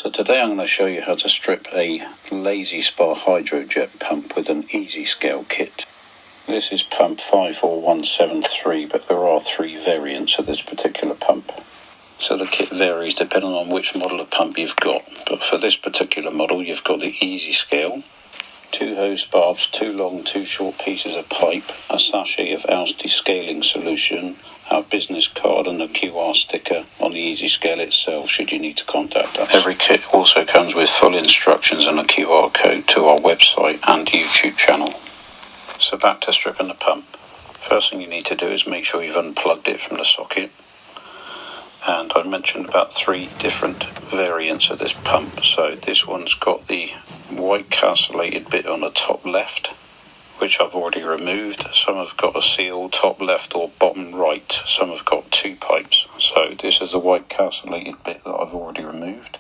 So today I'm going to show you how to strip a Lay Z Spa Hydrojet pump with an easy scale kit. This is pump 54173, but there are 3 variants of this particular pump. So the kit varies depending on which model of pump you've got, but for this particular model you've got the easy scale, 2 hose barbs, 2 long 2 short pieces of pipe, a sachet of Al's descaling solution, our business card and a QR sticker on the easy scale itself should you need to contact us. Every kit also comes with full instructions and a QR code to our website and YouTube channel. So back to stripping the pump. First thing you need to do is make sure you've unplugged it from the socket. And I mentioned about 3 different variants of this pump. So this one's got the white castellated bit on the top left, which I've already removed. Some have got a seal top left or bottom right. Some have got 2 pipes. So this is the white castellated bit that I've already removed.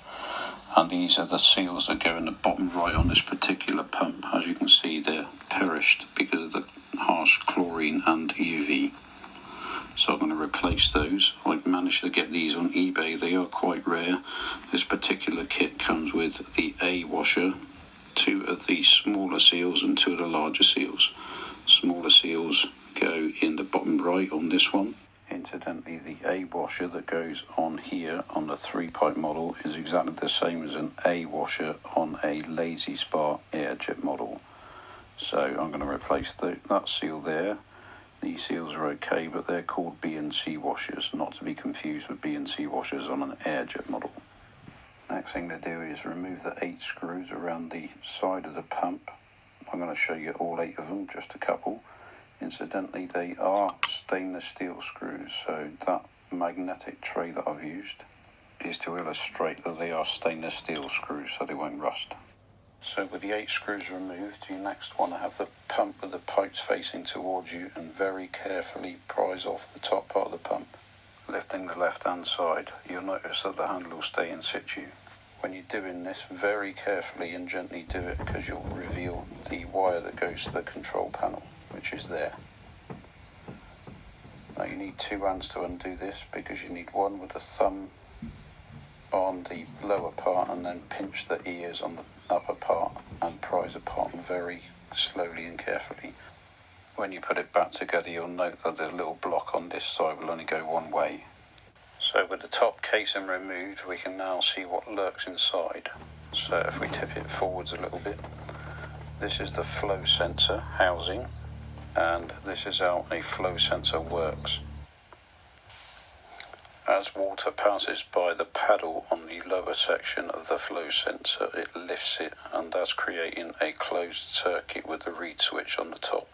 And these are the seals that go in the bottom right on this particular pump. As you can see, they're perished because of the harsh chlorine and UV. So I'm going to replace those. I've managed to get these on eBay. They are quite rare. This particular kit comes with the A washer, 2 of the smaller seals and 2 of the larger seals. Smaller seals go in the bottom right on this one. Incidentally, the A washer that goes on here on the 3-pipe model is exactly the same as an A washer on a Lay Z Spa Hydrojet model. So I'm going to replace that seal there. These seals are okay, but they're called B and C washers, not to be confused with B and C washers on an Hydrojet model. Next thing to do is remove the 8 screws around the side of the pump. I'm going to show you all 8 of them, just a couple. Incidentally, they are stainless steel screws, so that magnetic tray that I've used is to illustrate that they are stainless steel screws so they won't rust. So with the 8 screws removed, you next want to have the pump with the pipes facing towards you and very carefully prise off the top part of the pump. Lifting the left hand side, you'll notice that the handle will stay in situ. When you're doing this, very carefully and gently do it because you'll reveal the wire that goes to the control panel, which is there. Now you need 2 hands to undo this because you need one with the thumb on the lower part and then pinch the ears on the upper part and prise apart very slowly and carefully. When you put it back together, you'll note that the little block on this side will only go one way. So with the top casing removed, we can now see what lurks inside. So if we tip it forwards a little bit, this is the flow sensor housing, and this is how a flow sensor works. As water passes by the paddle on the lower section of the flow sensor, it lifts it, and thus creating a closed circuit with the reed switch on the top.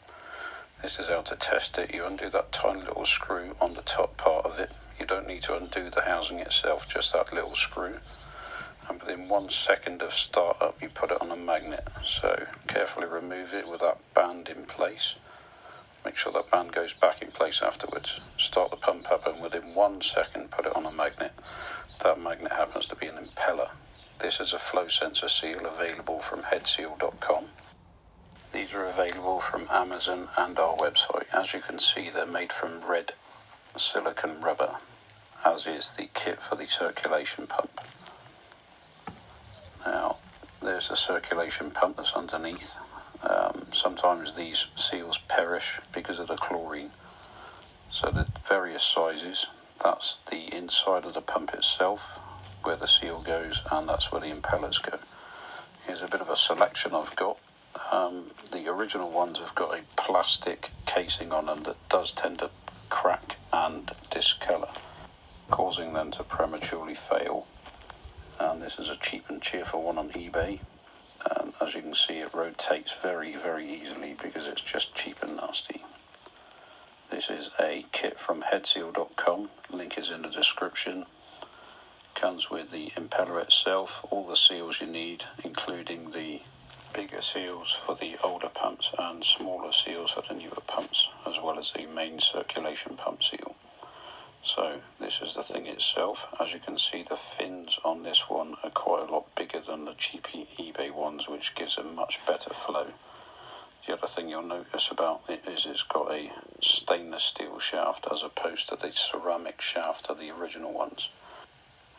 This is how to test it. You undo that tiny little screw on the top part of it. You don't need to undo the housing itself, just that little screw. And within 1 second of startup, you put it on a magnet. So carefully remove it with that band in place. Make sure that band goes back in place afterwards. Start the pump up and within 1 second put it on a magnet. That magnet happens to be an Impeller. This is a flow sensor seal available from headseal.com. These are available from Amazon and our website. As you can see, they're made from red silicone rubber, as is the kit for the circulation pump. Now, there's a circulation pump that's underneath. Sometimes these seals perish because of the chlorine. So the various sizes, that's the inside of the pump itself, where the seal goes, and that's where the impellers go. Here's a bit of a selection I've got. The original ones have got a plastic casing on them that does tend to crack and discolour, causing them to prematurely fail. And this is a cheap and cheerful one on eBay. As you can see, it rotates very, very easily because it's just cheap and nasty. This is a kit from headseal.com. Link is in the description. Comes with the impeller itself, all the seals you need, including the bigger seals for the older pumps and smaller seals for the newer pumps, as well as the main circulation pump seal. So this is the thing itself. As you can see, the fins on this one are quite a lot bigger than the cheap eBay ones, which gives a much better flow. The other thing you'll notice about it is it's got a stainless steel shaft as opposed to the ceramic shaft of the original ones.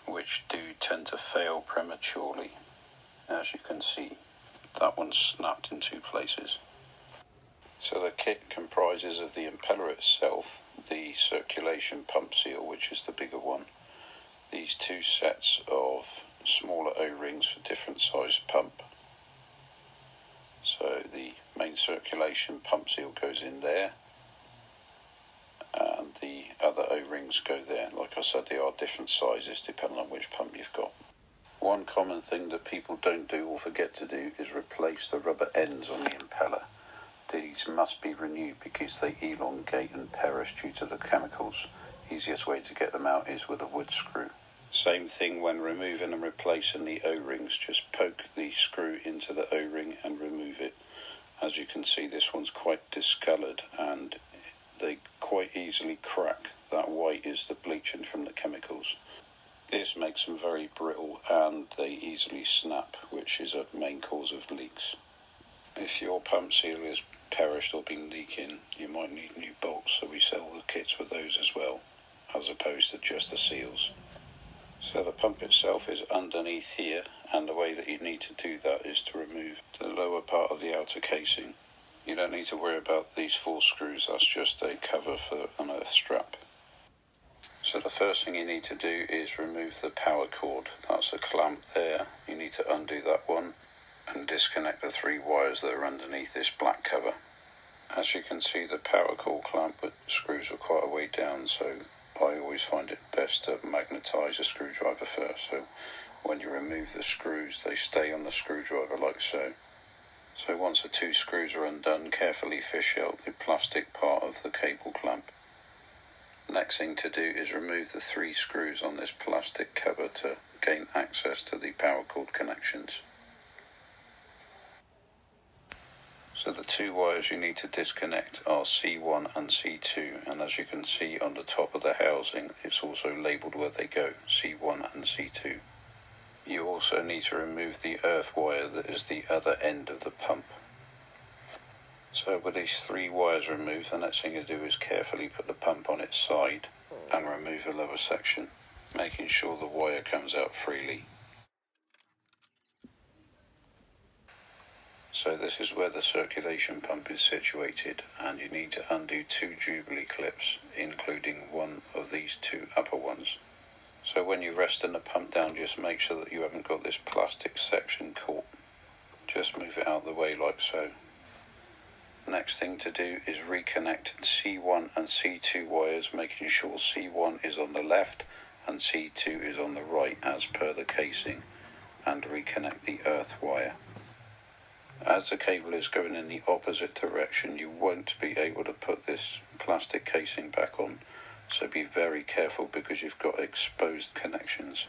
which do tend to fail prematurely. As you can see, that one's snapped in two places. So the kit comprises of the impeller itself, the circulation pump seal, which is the bigger one, these two sets of smaller O-rings for different sized pump. So the main circulation pump seal goes in there, and the other O-rings go there. Like I said, they are different sizes depending on which pump you've got. One common thing that people don't do or forget to do is replace the rubber ends on the impeller. These must be renewed because they elongate and perish due to the chemicals. Easiest way to get them out is with a wood screw. Same thing when removing and replacing the O-rings, just poke the screw into the O-ring and remove it. As you can see, this one's quite discoloured and they quite easily crack. That white is the bleaching from the chemicals. This makes them very brittle and they easily snap, which is a main cause of leaks. If your pump seal is perished or been leaking, you might need new bolts, so we sell the kits with those as well, as opposed to just the seals. So the pump itself is underneath here, and the way that you need to do that is to remove the lower part of the outer casing. You don't need to worry about these 4 screws, that's just a cover for an earth strap. So the first thing you need to do is remove the power cord. That's a clamp there. You need to undo that one and disconnect the 3 wires that are underneath this black cover. As you can see, the power cord clamp screws are quite a way down, so I always find it best to magnetise a screwdriver first, so when you remove the screws they stay on the screwdriver like so. So once the 2 screws are undone, carefully fish out the plastic part of the cable clamp. Next thing to do is remove the 3 screws on this plastic cover to gain access to the power cord connections. So the 2 wires you need to disconnect are C1 and C2, and as you can see on the top of the housing it's also labelled where they go, C1 and C2. You also need to remove the earth wire that is the other end of the pump. So with these 3 wires removed, the next thing you do is carefully put the pump on its side and remove the lower section, making sure the wire comes out freely. So this is where the circulation pump is situated, and you need to undo 2 Jubilee clips, including one of these 2 upper ones. So when you're resting the pump down, just make sure that you haven't got this plastic section caught. Just move it out of the way like so. Next thing to do is reconnect C1 and C2 wires, making sure C1 is on the left and C2 is on the right as per the casing, and reconnect the earth wire. As the cable is going in the opposite direction, you won't be able to put this plastic casing back on, so be very careful because you've got exposed connections.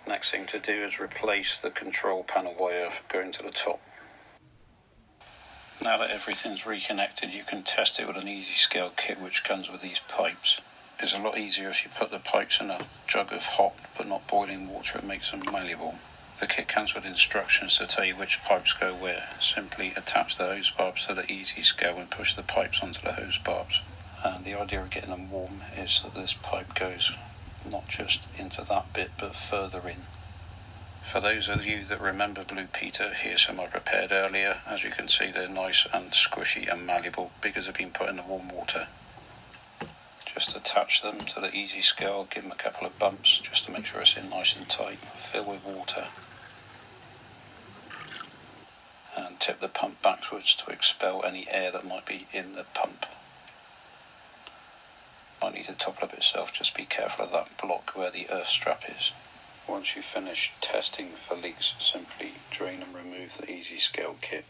Next thing to do is replace the control panel wire going to the top. Now that everything's reconnected, you can test it with an easy scale kit which comes with these pipes. It's a lot easier if you put the pipes in a jug of hot but not boiling water. It makes them malleable. The kit comes with instructions to tell you which pipes go where. Simply attach the hose barbs to the easy scale and push the pipes onto the hose barbs. And the idea of getting them warm is that this pipe goes not just into that bit but further in. For those of you that remember Blue Peter, here's some I prepared earlier. As you can see, they're nice and squishy and malleable because they've been put in the warm water. Just attach them to the easy scale, give them a couple of bumps just to make sure it's in nice and tight. Fill with water and tip the pump backwards to expel any air that might be in the pump. Might need to topple up itself, just be careful of that block where the earth strap is. Once you've finished testing for leaks, simply drain and remove the easy scale kit.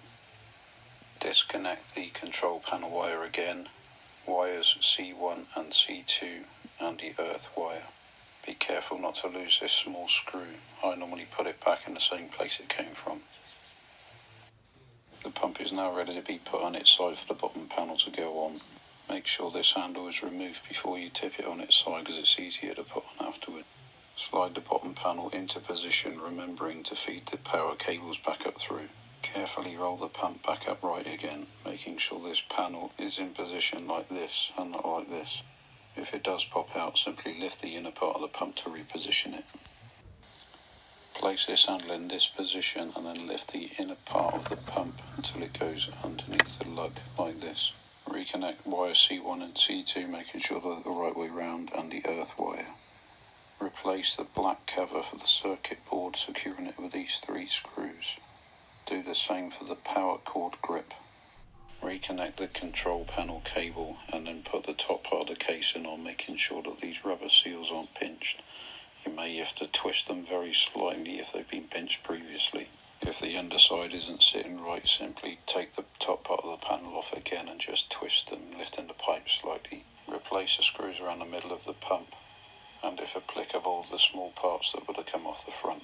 Disconnect the control panel wire again, wires C1 and C2 and the earth wire. Be careful not to lose this small screw. I normally put it back in the same place it came from. The pump is now ready to be put on its side for the bottom panel to go on. Make sure this handle is removed before you tip it on its side because it's easier to put on afterward. Slide the bottom panel into position, remembering to feed the power cables back up through. Carefully roll the pump back upright again, making sure this panel is in position like this and not like this. If it does pop out, simply lift the inner part of the pump to reposition it. Place this handle in this position and then lift the inner part of the pump until it goes underneath the lug like this. Reconnect wire C1 and C2, making sure they're the right way round, and the earth wire. Replace the black cover for the circuit board, securing it with these 3 screws. Do the same for the power cord grip. Reconnect the control panel cable and then put the top part of the casing on, making sure that these rubber seals aren't pinched. You may have to twist them very slightly if they've been pinched previously. If the underside isn't sitting right, simply take the top part of the panel off again and just twist them, lifting the pipe slightly. Replace the screws around the middle of the pump, and if applicable, the small parts that would have come off the front.